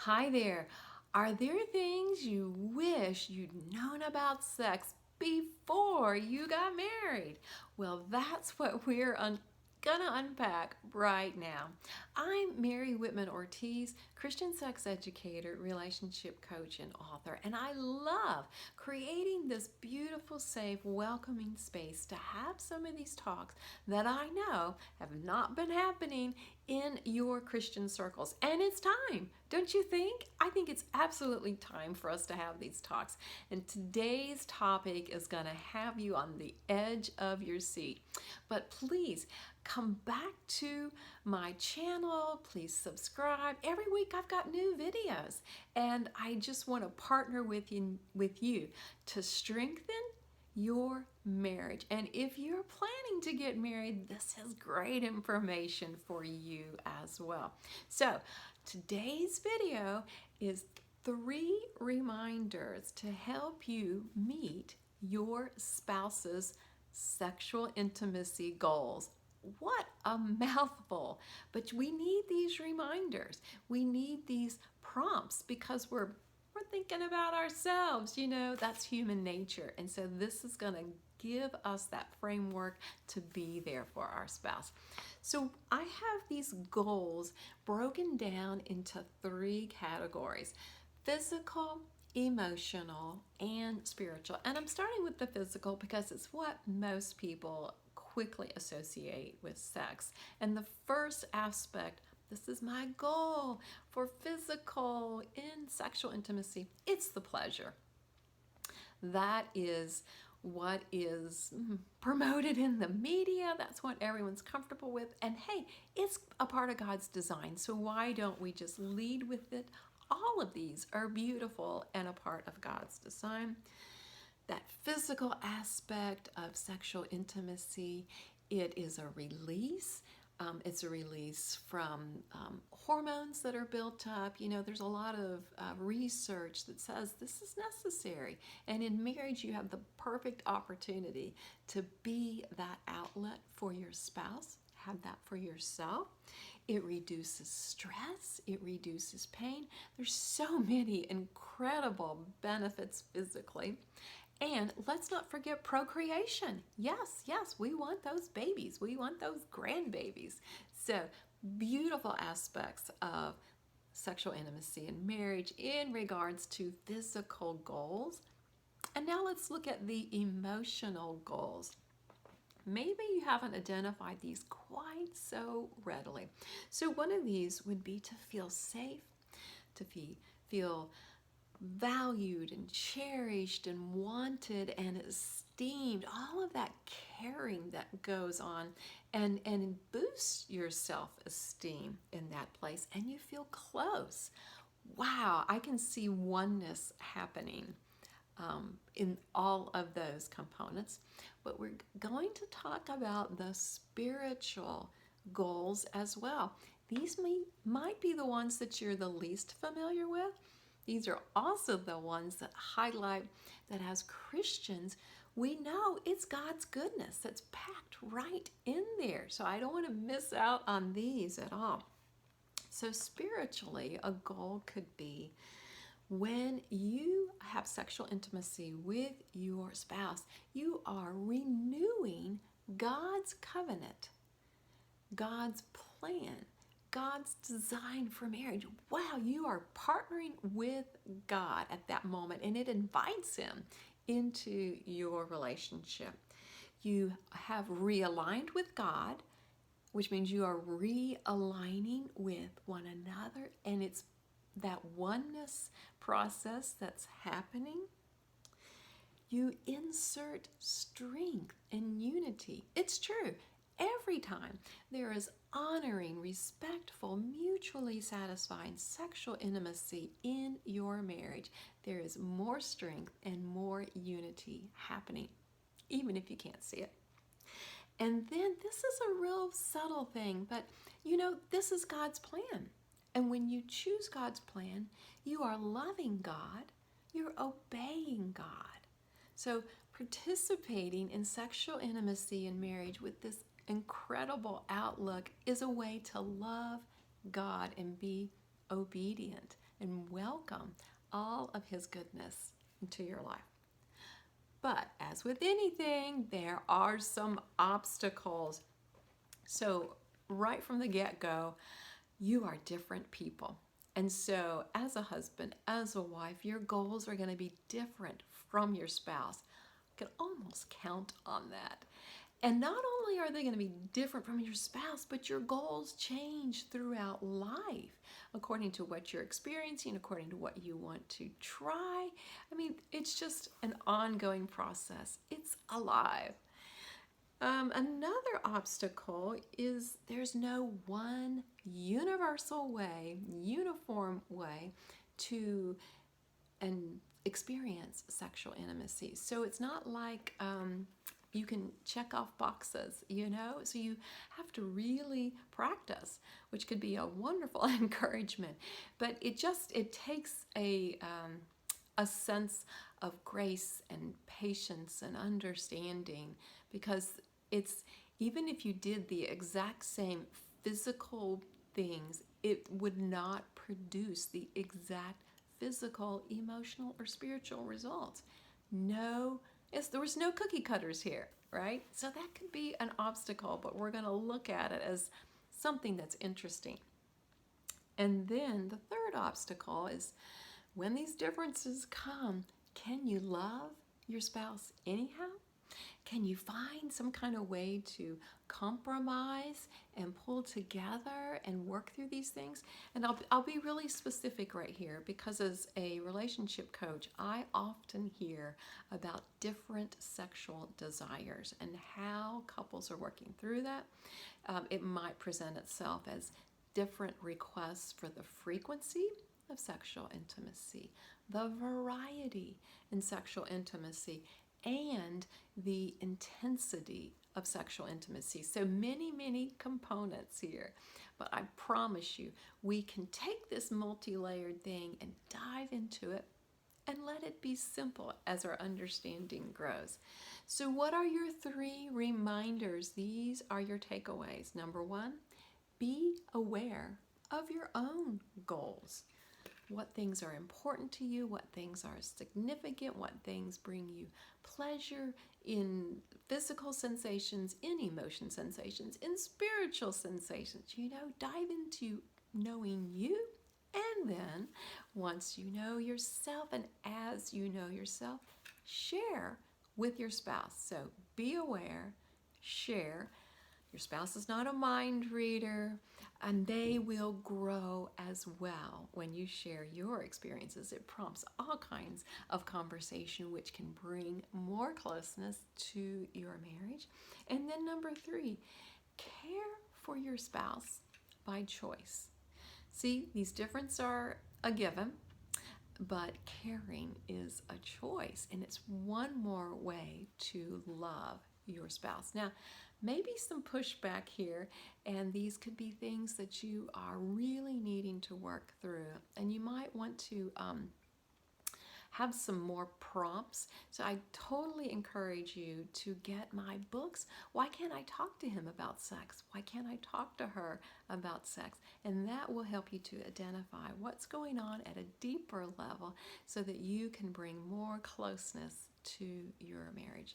Hi there. Are there things you wish you'd known about sex before you got married? Well, that's what gonna unpack right now. I'm Mary Whitman Ortiz, Christian sex educator, relationship coach, and author, and I love creating this beautiful, safe, welcoming space to have some of these talks that I know have not been happening in your Christian circles. And it's time, don't you think? I think it's absolutely time for us to have these talks. And today's topic is going to have you on the edge of your seat. But please come back to my channel. Please subscribe. Every week I've got new videos, and I just want to partner with you to strengthen your marriage. And if you're planning to get married, this is great information for you as well. So today's video is 3 reminders to help you meet your spouse's sexual intimacy goals. What a mouthful, but we need these reminders. We need these prompts because we're thinking about ourselves, that's human nature. And so this is going to give us that framework to be there for our spouse. So I have these goals broken down into 3 categories: physical, emotional, and spiritual. And I'm starting with the physical because it's what most people quickly associate with sex. And the first aspect, this is my goal for physical in sexual intimacy, it's the pleasure. That is what is promoted in the media. That's what everyone's comfortable with. And hey, it's a part of God's design. So why don't we just lead with it? All of these are beautiful and a part of God's design. That physical aspect of sexual intimacy, it is a release. It's a release from hormones that are built up. There's a lot of research that says this is necessary. And in marriage, you have the perfect opportunity to be that outlet for your spouse, have that for yourself. It reduces stress, it reduces pain. There's so many incredible benefits physically. And let's not forget procreation. Yes, we want those babies. We want those grandbabies. So beautiful aspects of sexual intimacy and marriage in regards to physical goals. And now let's look at the emotional goals. Maybe you haven't identified these quite so readily. So one of these would be to feel safe, to feel valued and cherished and wanted and esteemed, all of that caring that goes on, and boosts your self-esteem in that place, and you feel close. Wow, I can see oneness happening in all of those components. But we're going to talk about the spiritual goals as well. These might be the ones that you're the least familiar with. These are also the ones that highlight that as Christians, we know it's God's goodness that's packed right in there. So I don't want to miss out on these at all. So spiritually, a goal could be when you have sexual intimacy with your spouse, you are renewing God's covenant, God's plan, God's design for marriage. Wow, you are partnering with God at that moment, and it invites Him into your relationship. You have realigned with God, which means you are realigning with one another, and it's that oneness process that's happening. You insert strength and unity. It's true. Every time there is honoring, respectful, mutually satisfying sexual intimacy in your marriage, there is more strength and more unity happening, even if you can't see it. And then this is a real subtle thing, but this is God's plan. And when you choose God's plan, you are loving God, you're obeying God. So participating in sexual intimacy in marriage with this incredible outlook is a way to love God and be obedient, and welcome all of His goodness into your life. But as with anything, there are some obstacles. So, right from the get go, you are different people. And so, as a husband, as a wife, your goals are going to be different from your spouse. You can almost count on that. And not only are they going to be different from your spouse, but your goals change throughout life according to what you're experiencing, according to what you want to try. I mean, it's just an ongoing process, it's alive. Another obstacle is there's no one universal way, uniform way to and experience sexual intimacy. So it's not like you can check off boxes, you know? So you have to really practice, which could be a wonderful encouragement. But it takes a sense of grace and patience and understanding, because it's, even if you did the exact same physical things, it would not produce the exact physical, emotional, or spiritual results. No, there was no cookie cutters here, right? So that could be an obstacle, but we're going to look at it as something that's interesting. And then the third obstacle is when these differences come, can you love your spouse anyhow? Can you find some kind of way to compromise and pull together and work through these things? And I'll be really specific right here, because as a relationship coach, I often hear about different sexual desires and how couples are working through that. It might present itself as different requests for the frequency of sexual intimacy, the variety in sexual intimacy, and the intensity of sexual intimacy. So many components here. But I promise you, we can take this multi-layered thing and dive into it and let it be simple as our understanding grows. So what are your 3 reminders? These are your takeaways. Number 1, be aware of your own goals. What things are important to you, what things are significant, what things bring you pleasure in physical sensations, in emotion sensations, in spiritual sensations. You know, dive into knowing you. And then once you know yourself, and as you know yourself, share with your spouse. So be aware, share. Your spouse is not a mind reader, and they will grow as well when you share your experiences. It prompts all kinds of conversation, which can bring more closeness to your marriage. And then number 3, care for your spouse by choice. See, these differences are a given, but caring is a choice, and it's one more way to love your spouse. Now, maybe some pushback here, and these could be things that you are really needing to work through, and you might want to have some more prompts. So I totally encourage you to get my books. Why can't I talk to him about sex? Why can't I talk to her about sex? And that will help you to identify what's going on at a deeper level so that you can bring more closeness to your marriage.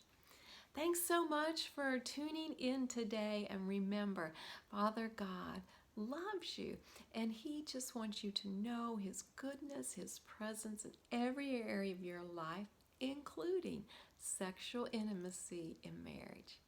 Thanks so much for tuning in today, and remember, Father God loves you, and He just wants you to know His goodness, His presence in every area of your life, including sexual intimacy in marriage.